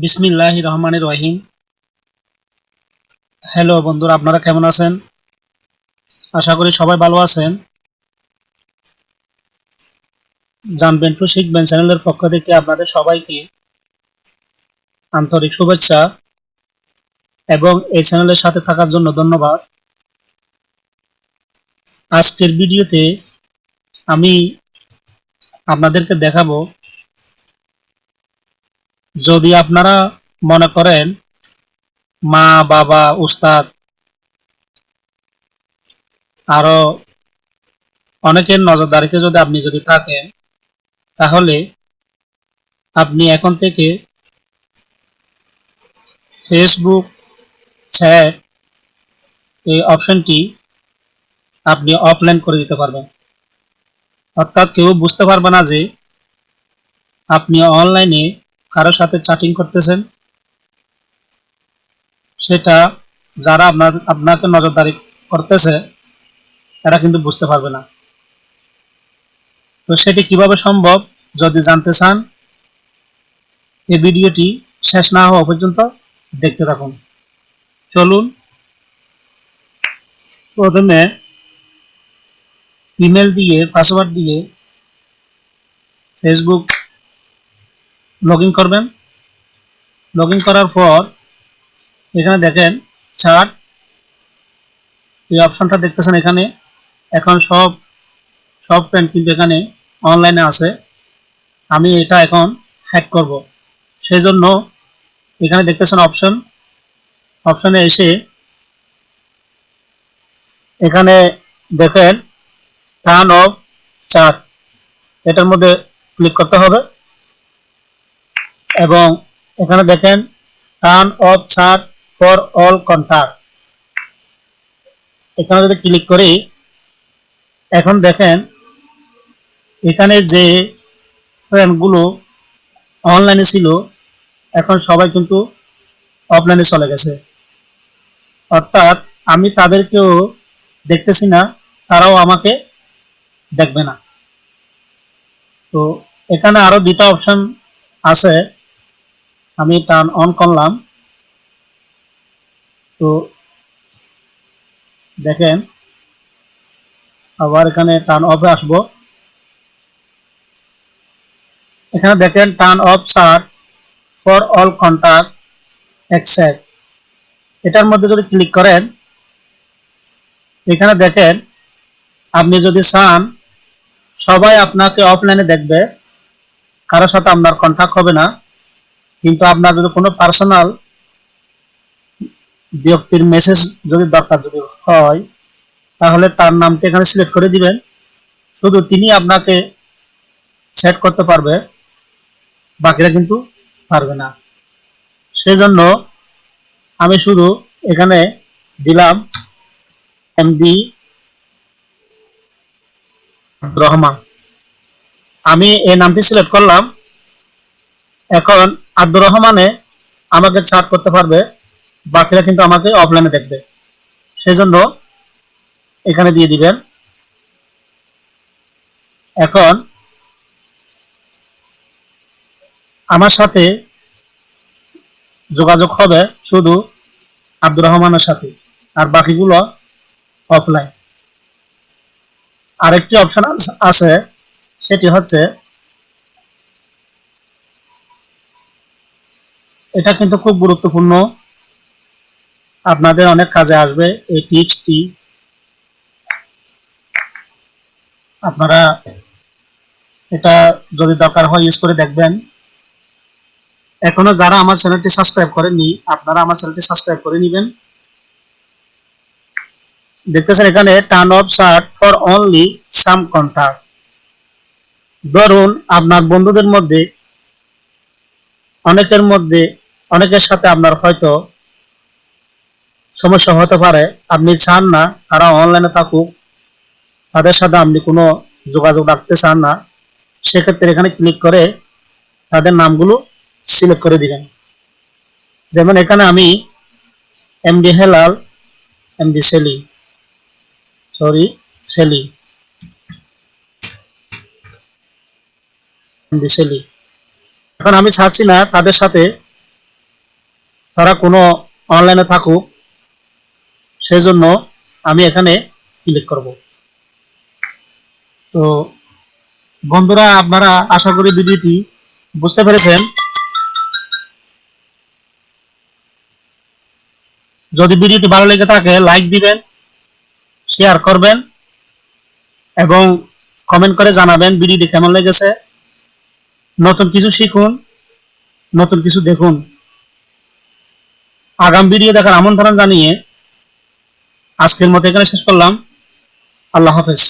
বিসমিল্লাহির রহমানির রহিম। হ্যালো বন্ধুরা, আপনারা কেমন আছেন? আশা করি সবাই ভালো আছেন। জানবেন টু শিখবেন চ্যানেলের পক্ষ থেকে আপনাদের সবাইকে আন্তরিক শুভেচ্ছা এবং এই চ্যানেলের সাথে থাকার জন্য ধন্যবাদ। আজকের ভিডিওতে আমি আপনাদেরকে দেখাবো, যদি আপনারা মনে করেন মা, বাবা, উস্তাদ আরো অনেকের নজরদারিতে আপনি যদি থাকেন, তাহলে আপনি এখন থেকে ফেসবুক চ্যাট এই অপশনটি আপনি অফলাইন করে দিতে পারবেন। অর্থাৎ কেউ বুঝতে পারবে না যে আপনি অনলাইনে কারোর সাথে চ্যাটিং করতেছেন। সেটা যারা আপনাকে নজরদারি করতেছে এরা কিন্তু বুঝতে পারবে না। তো সেটি কিভাবে সম্ভব, যদি জানতে চান এই ভিডিওটি শেষ না হওয়া পর্যন্ত দেখতে থাকুন। চলুন প্রথমে ইমেল দিয়ে পাসওয়ার্ড দিয়ে ফেসবুক লগ ইন করবেন। লগ ইন করার পর এখানে দেখেন চ্যাট, এই অপশনটা দেখতেছেন এখানে। এখন সব ফ্রেন্ড কিন্তু এখানে অনলাইনে আছে। আমি এটা এখন হ্যাক করব, সেই জন্য এখানে দেখতেছেন অপশনে এসে এখানে দেখেন টার্ন অফ চ্যাট, এটার মধ্যে ক্লিক করতে হবে এবং এখানে দেখেন turn off chat for all contact, এখানে যদি ক্লিক করি এখন দেখেন এখানে যে ফ্রেন্ডগুলো অনলাইনে ছিল এখন সবাই কিন্তু অফলাইনে চলে গেছে। অর্থাৎ আমি তাদেরকেও দেখতেছি না, তারাও আমাকে দেখবে না। তো এখানে আরো দুটা অপশন আছে, আমি টার্ন অন করলাম। তো দেখেন আবার এখানে টার্ন অফে আসবো। এখানে দেখেন turn off chat for all contact accept, এটার মধ্যে যদি ক্লিক করেন এখানে দেখেন আপনি যদি চান সবাই আপনাকে অফলাইনে দেখবে, কারোর সাথে আপনার কন্টাক্ট হবে না, কিন্তু আপনার যদি কোনো পার্সোনাল ব্যক্তির মেসেজ যদি দরকার হয় তাহলে তার নামটা এখানে সিলেক্ট করে দিবেন। শুধু তিনি আপনাকে সেট করতে পারবে, বাকিরা কিন্তু পারবে না। সেজন্য আমি শুধু এখানে দিলাম এমডি রহমান, আমি এই নামটি সিলেক্ট করলাম। এখন আব্দুর রহমানে আমাকে চ্যাট করতে পারবে, বাকিরা কিন্তু আমাকে অফলাইনে দেখবে। সেজন্য এখানে দিয়ে দিবেন। এখন আমার সাথে যোগাযোগ হবে শুধু আব্দুর রহমানের সাথে, আর বাকিগুলো অফলাইন। আরেকটি অপশন আছে, সেটি হচ্ছে এটা কিন্তু খুব গুরুত্বপূর্ণ, আপনাদের অনেক কাজে আসবে এই টিপসটি। আপনারা এটা যদি দরকার হয় ইউজ করে দেখবেন। এখনো যারা আমার চ্যানেলটি সাবস্ক্রাইব করেননি আপনারা আমার চ্যানেলটি সাবস্ক্রাইব করে নেবেন। দেখতেছেন এখানে turn off chat for only some contact. ধরুন আপনার বন্ধুদের মধ্যে অনেকের সাথে আপনার হয়তো সমস্যা হতে পারে, আপনি চান না তারা অনলাইনে থাকুক, তাদের সাথে আপনি কোনো যোগাযোগ রাখতে চান না, সেক্ষেত্রে এখানে ক্লিক করে তাদের নামগুলো সিলেক্ট করে দিবেন। যেমন এখানে আমি এমডি হেলাল, এমডি সেলি, এমডি সেলি, এখন আমি চাচ্ছি না তাদের সাথে তারা কোনো অনলাইনে থাকুক, সেজন্য আমি এখানে ক্লিক করব। তো বন্ধুরা, আপনারা আশা করি ভিডিওটি বুঝতে পেরেছেন। যদি ভিডিওটি ভালো লেগে থাকে লাইক দিবেন, শেয়ার করবেন এবং কমেন্ট করে জানাবেন ভিডিওটি কেমন লেগেছে। নতুন কিছু শিখুন, নতুন কিছু দেখুন। আগামী ভিডিও দেখার আমন্ত্রণ জানিয়ে আজকের মতো এখানে শেষ করলাম। আল্লাহ হাফেজ।